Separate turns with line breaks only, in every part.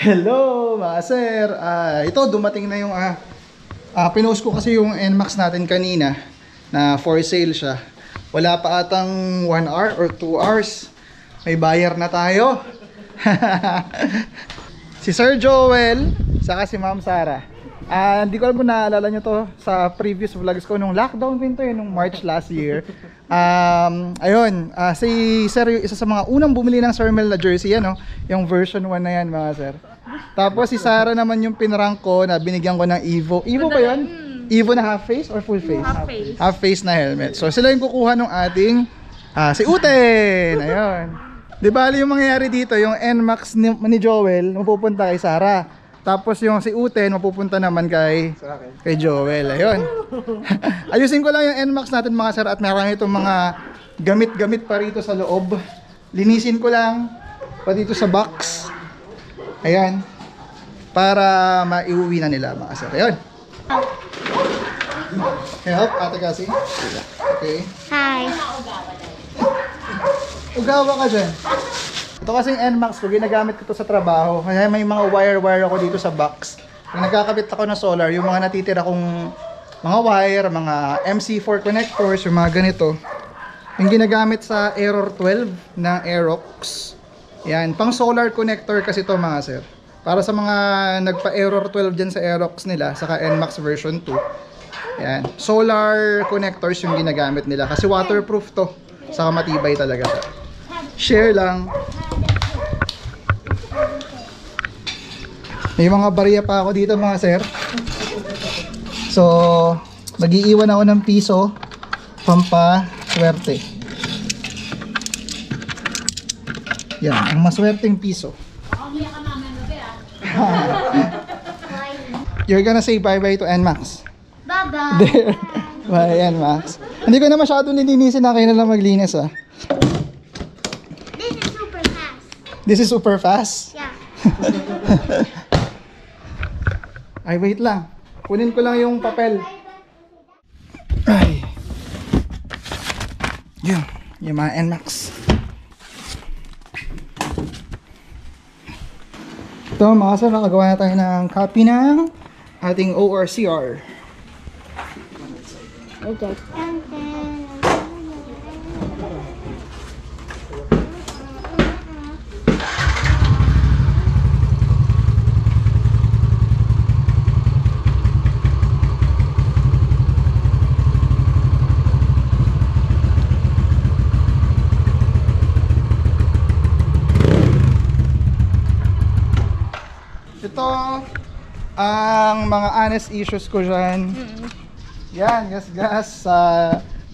Hello mga sir! Ito dumating na yung pinost ko kasi yung NMAX natin kanina na for sale siya. Wala pa atang 1 hour or 2 hours. May buyer na tayo. Si Sir Joel saka si Ma'am Sara. Hindi ko alam kung naalala nyo to sa previous vlogs ko nung lockdown din to nung March last year. Si Sir yung isa sa mga unang bumili ng Sir Mel na jersey, yung version 1 na yan mga sir. Tapos si Sara naman yung pinrank ko na binigyan ko ng Evo. Evo ba yun? Evo na half face or full face?
Half face.
Half face na helmet. So sila yung kukuha ng ating si Uten. Ayun. Di ba yung mangyayari dito, yung NMAX ni Joel mapupunta kay Sara. Tapos yung si Uten mapupunta naman kay Joel. Ayun. Ayusin ko lang yung NMAX natin mga sir at meron itong mga gamit-gamit pa rito sa loob. Linisin ko lang pa dito sa box. Ayan. Para maiuwi na nila mga sir. Ayun. Help, Ate Cassie. Okay.
Hi.
Ugawa ka dyan. Ito kasing NMAX ko, ginagamit ko to sa trabaho. Kaya may mga wire-wire ako dito sa box. Kung nagkakabit ako ng solar, yung mga natitira kong mga wire, mga MC4 connectors, yung mga ganito. Yung ginagamit sa Error 12 ng Aerox. Yan, pang solar connector kasi to mga sir. Para sa mga nagpa-Error 12 dyan sa Aerox nila, saka NMAX version 2. Yan, solar connectors yung ginagamit nila. Kasi waterproof to. Saka matibay talaga siya. Share lang. May mga barya pa ako dito mga sir. So, mag-iiwan ako ng piso pampaswerte. Yan, ang maswerteng piso. You're gonna say bye-bye to NMAX.
Bye-bye.
There. Bye, NMAX. Hindi ko na masyado nilinisin na kayo na lang maglinis
This is super fast.
This is super fast?
Yeah.
Ay, wait lang. Kunin ko lang yung papel. Ay. Yun. Yung mga NMAX. Ito mga sir, nakagawa na tayo ng copy ng ating ORCR.
Okay.
Ito ang mga honest issues ko dyan. Yan, gas sa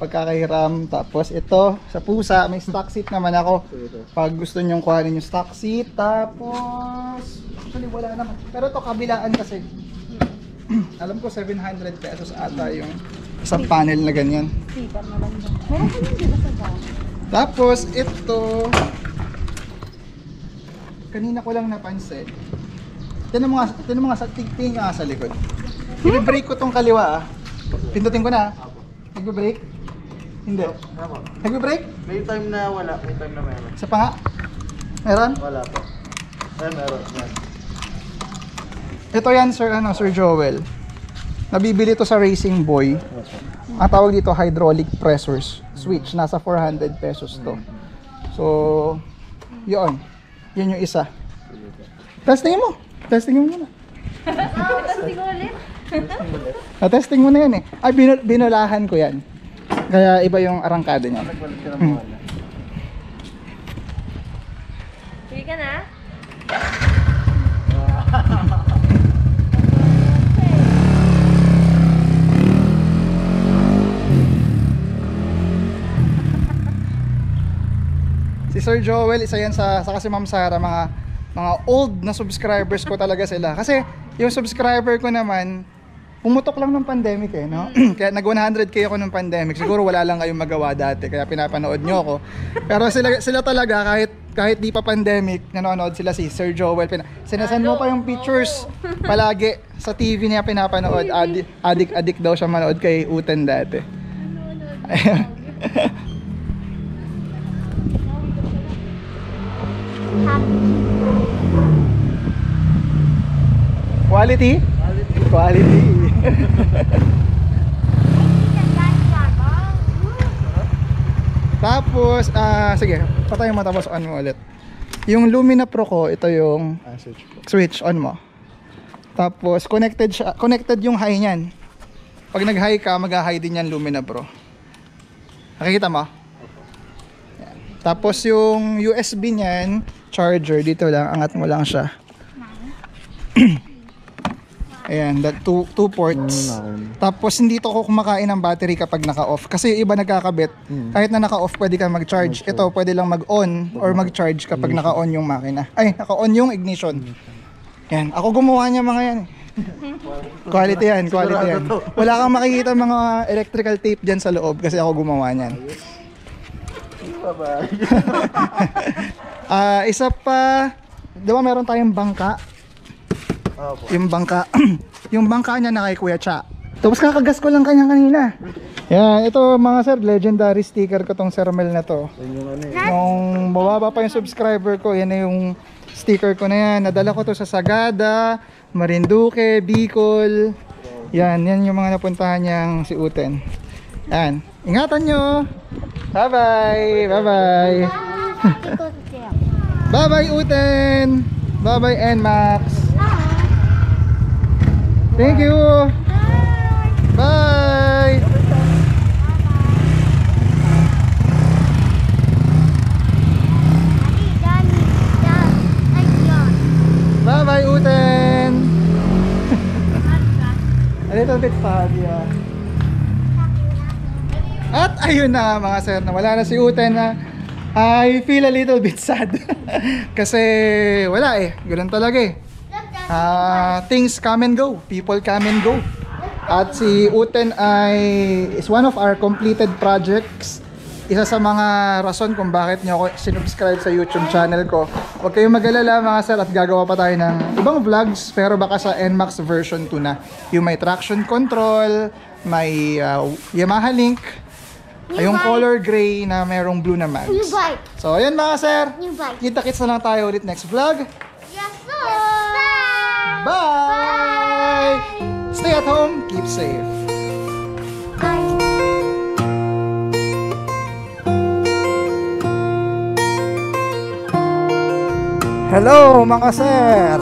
pagkakahiram. Tapos ito, sa pusa, may stock seat naman ako. Pag gusto nyong kuhanin yung stock seat. Tapos, actually wala naman. Pero ito kabilaan kasi. Alam ko 700 pesos ata yung isang panel na ganyan.
Meron ka din sa bahay.
Tapos ito, kanina ko lang napansin. Tinan mo nga sa tingting nga sa likod. I-brake ko tong kaliwa Pindutin ko na. Nagbe-brake? Hindi. Nagbe-brake?
May time na wala, may time na meron.
Isa pa nga? Meron?
Wala pa. Meron. Yan.
Ito yan Sir Joel. Nabibili to sa Racing Boy. Ang tawag dito hydraulic pressures switch. Nasa 400 pesos to. So, yun. Yun yung isa. Testingin mo. Testingin mo muna.
Testing ulit?
Na-testing mo na yan eh. Ay, binulahan ko yan. Kaya iba yung arangkada niya.
Nagbalik ka ng wala.
Sige ka na?
Si Sir Joel, isa yan sa kasi Ma'am Sara, mga old na subscribers ko talaga sila. Kasi yung subscriber ko naman, pumutok lang ng pandemic eh, no? Kaya nag 100k ako ng pandemic. Siguro wala lang kayong magawa dati, kaya pinapanood nyo ako. Pero sila talaga, kahit di pa pandemic, nanonood sila si Sir Joel. Sinasend mo pa yung pictures palagi sa TV niya pinapanood. Adik daw siya manood kay Uten dati. Quality? Quality. Tapos, sige, patay mo tapos on mo ulit. Yung Lumina Pro ko, ito yung switch, on mo. Tapos, connected yung high niyan. Pag nag-high ka, mag-high din yan Lumina Pro. Nakikita mo? Yan. Tapos yung USB niyan, charger, dito lang, angat mo lang siya. Ayan, that two ports. Tapos hindi to ako kumakain ng battery kapag naka-off. Kasi iba nagkakabit. Kahit na naka-off, pwede kang mag-charge. Ito, pwede lang mag-on or mag-charge kapag naka-on yung makina. Ay, naka-on yung ignition. Yan, ako gumawa niya mga yan. Quality yan, quality yan. Wala kang makikita mga electrical tape dyan sa loob kasi ako gumawa niyan. Isa pa, di ba meron tayong bangka? Yung bangka, yung bangka niya na kay Kuya Cha. Tapos kakagas ko lang kanya kanina. Yan, ito mga sir, legendary sticker ko tong Sermel na to. Nung mababa pa yung subscriber ko, yan na yung sticker ko na yan. Nadala ko to sa Sagada, Marinduque, Bicol. Yan yung mga napuntahan niyang si Uten. Yan, ingatan nyo. Bye bye, bye bye. Bye bye Uten. Bye bye NMAX. Thank you. Bye. Bye bye Uten. A little bit foggy. At ayun na mga sir, na wala na si Uten na. I feel a little bit sad. Kasi wala eh, ganoon talaga eh. Things come and go, people come and go. At si Uten is one of our completed projects. Isa sa mga rason kung bakit nyo ako sinubscribe sa YouTube channel ko. Huwag kayong mag-alala mga sir, at gagawa pa tayo ng ibang vlogs, pero baka sa NMAX version 2 na. Yung may traction control, may Yamaha Link, yung color gray na merong blue na mags. So ayan mga sir, kita-kits na lang tayo ulit next vlog.
Yes, sir.
Bye! Stay at home, keep safe. Hello mga sir!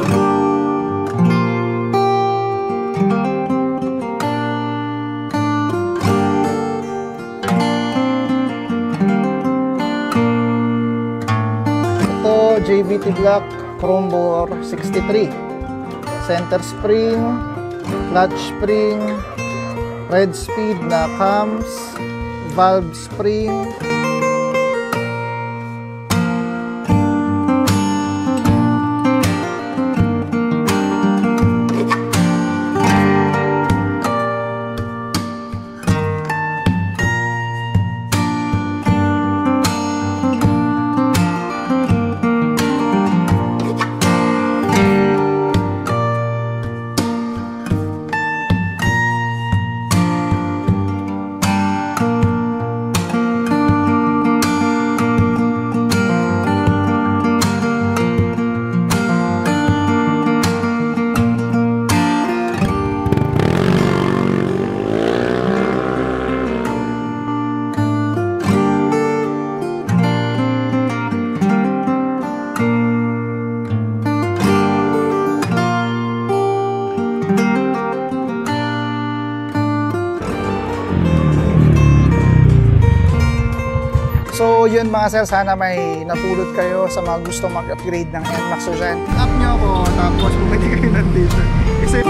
Ito, JVT Black Chrome Bore 63. Center spring, clutch spring, red speed na cams, valve spring. So yun mga sir, sana may napulot kayo sa mga gustong mag-upgrade ng NMAX. So dyan, tap nyo ako tapos bumili kayo ng t-shirt. Kasi